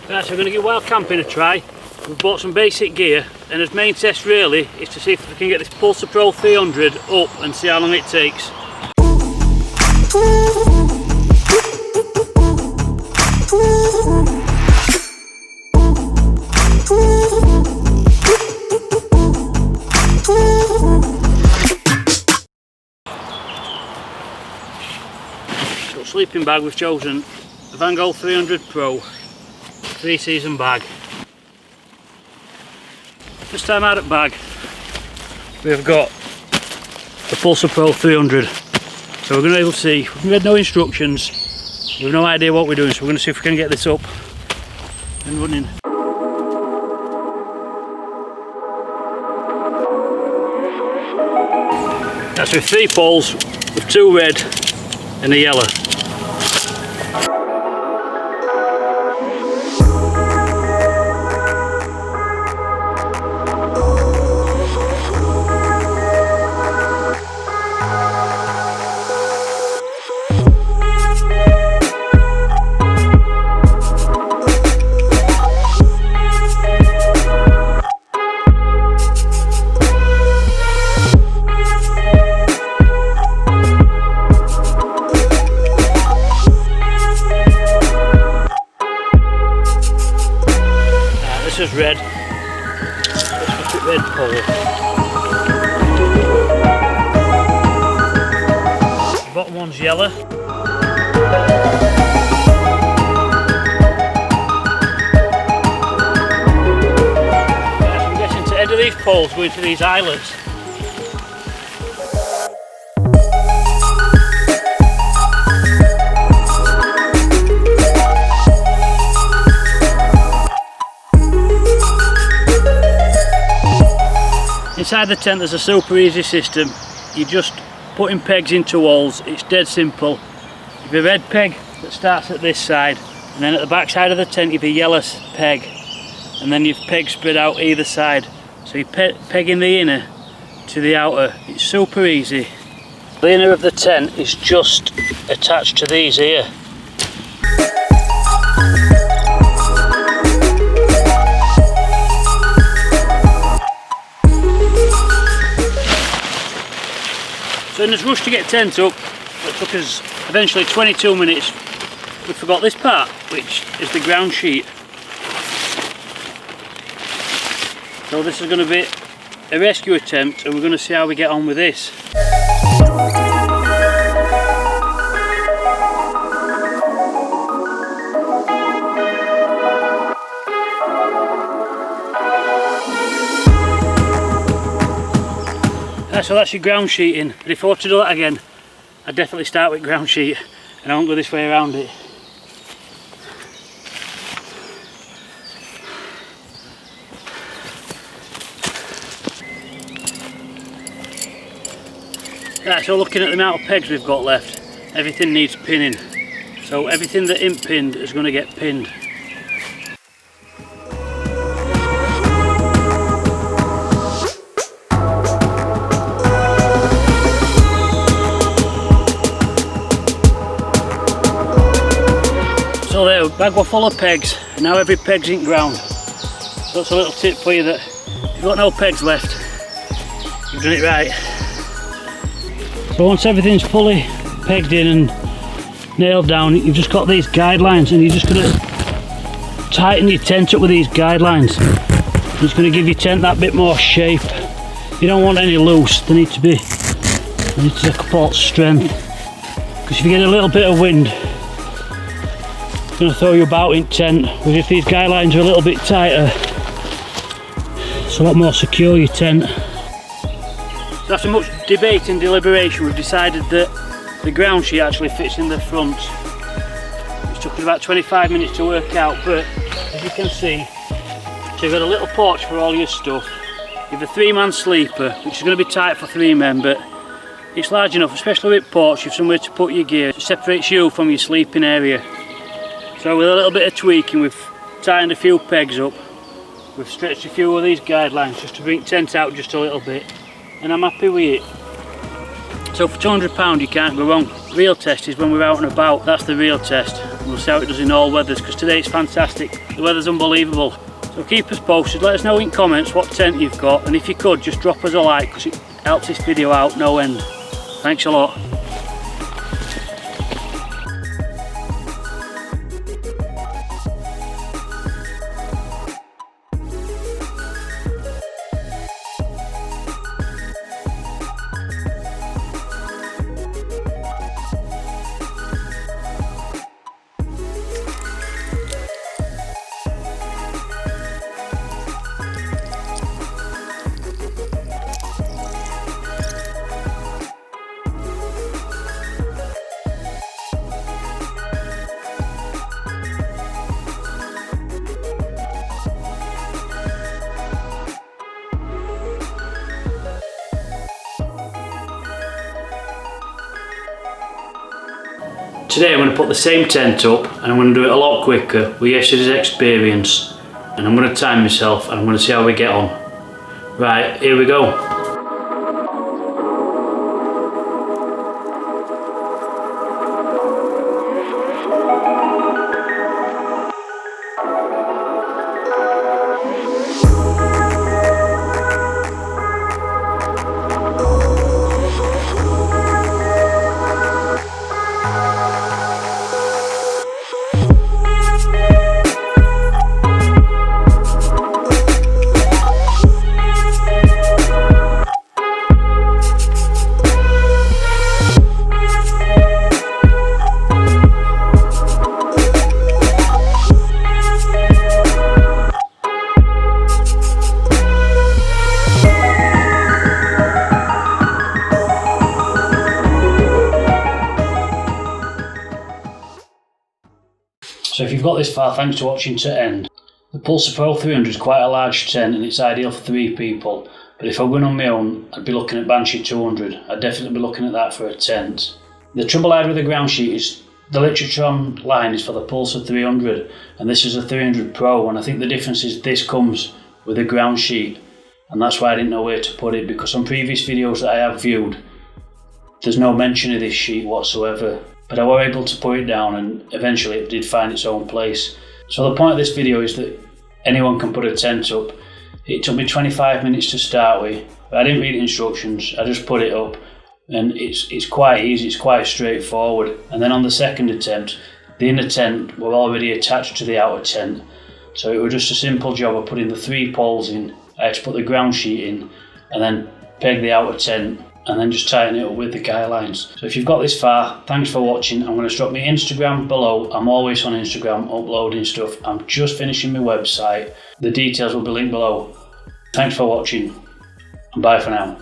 Right, so we're going to give wild camping a try. We've bought some basic gear, and his main test really is to see if we can get this Pulsar Pro 300 up and see how long it takes. So sleeping bag, we've chosen the Vango 300 Pro 3-season bag. First time out at bag, we've got the Pulsar Pro 300. So we're going to be able to see, we've read no instructions, we've no idea what we're doing, so we're going to see if we can get this up and running. That's with 3 poles, with 2 red and a yellow. This is red. Let's look at red pole. The bottom one's yellow. So I'm guessing to head of these poles going to these eyelets. Inside the tent there's a super easy system. You're just putting pegs into walls. It's dead simple. You've a red peg that starts at this side, and then at the back side of the tent you've a yellow peg, and then you've pegs spread out either side. So you're pegging the inner to the outer. It's super easy. The inner of the tent is just attached to these here. So in this rush to get tent up, it took us eventually 22 minutes. We forgot this part, which is the ground sheet. So this is going to be a rescue attempt, and we're going to see how we get on with this. So that's your ground sheeting, but if I were to do that again, I'd definitely start with ground sheet, and I won't go this way around it. Right, so looking at the amount of pegs we've got left, everything needs pinning. So everything that isn't pinned is going to get pinned. So there, bag was full of pegs, and now every peg's in ground. So that's a little tip for you, that if you've got no pegs left, you've done it right. So once everything's fully pegged in and nailed down, you've just got these guidelines, and you're just going to tighten your tent up with these guidelines. It's going to give your tent that bit more shape. You don't want any loose, they need to support strength. Because if you get a little bit of wind, it's going to throw you about in tent. But if these guidelines are a little bit tighter, it's a lot more secure, your tent. So after much debate and deliberation, we've decided that the ground sheet actually fits in the front. It took us about 25 minutes to work out, but as you can see, so you've got a little porch for all your stuff. You've a 3-man sleeper, which is going to be tight for 3 men, but it's large enough, especially with porch. You've somewhere to put your gear. It separates you from your sleeping area. So with a little bit of tweaking, we've tightened a few pegs up. We've stretched a few of these guidelines just to bring tent out just a little bit, and I'm happy with it. So for £200 you can't go wrong. Real test is when we're out and about. That's the real test. and we'll see how it does in all weathers, because today it's fantastic. The weather's unbelievable. So keep us posted, let us know in comments what tent you've got, and if you could just drop us a like, because it helps this video out no end. Thanks a lot. Today I'm going to put the same tent up, and I'm going to do it a lot quicker with yesterday's experience, and I'm going to time myself and I'm going to see how we get on. Right, here we go. So if you've got this far, thanks for watching to end. The Pulsar Pro 300 is quite a large tent and it's ideal for 3 people, but if I went on my own, I'd be looking at Banshee 200. I'd definitely be looking at that for a tent. The trouble I had with the ground sheet is the literature online is for the Pulsar 300 and this is a 300 Pro, and I think the difference is this comes with a ground sheet, and that's why I didn't know where to put it, because on previous videos that I have viewed, there's no mention of this sheet whatsoever. But I were able to put it down and eventually it did find its own place. So the point of this video is that anyone can put a tent up. It took me 25 minutes to start with. I didn't read the instructions, I just put it up, and it's quite easy, it's quite straightforward. And then on the second attempt, the inner tent were already attached to the outer tent. So it was just a simple job of putting the 3 poles in. I had to put the ground sheet in and then peg the outer tent, and then just tighten it up with the guy lines. So if you've got this far, thanks for watching. I'm going to drop my Instagram below. I'm always on Instagram uploading stuff. I'm just finishing my website. The details will be linked below. Thanks for watching, and bye for now.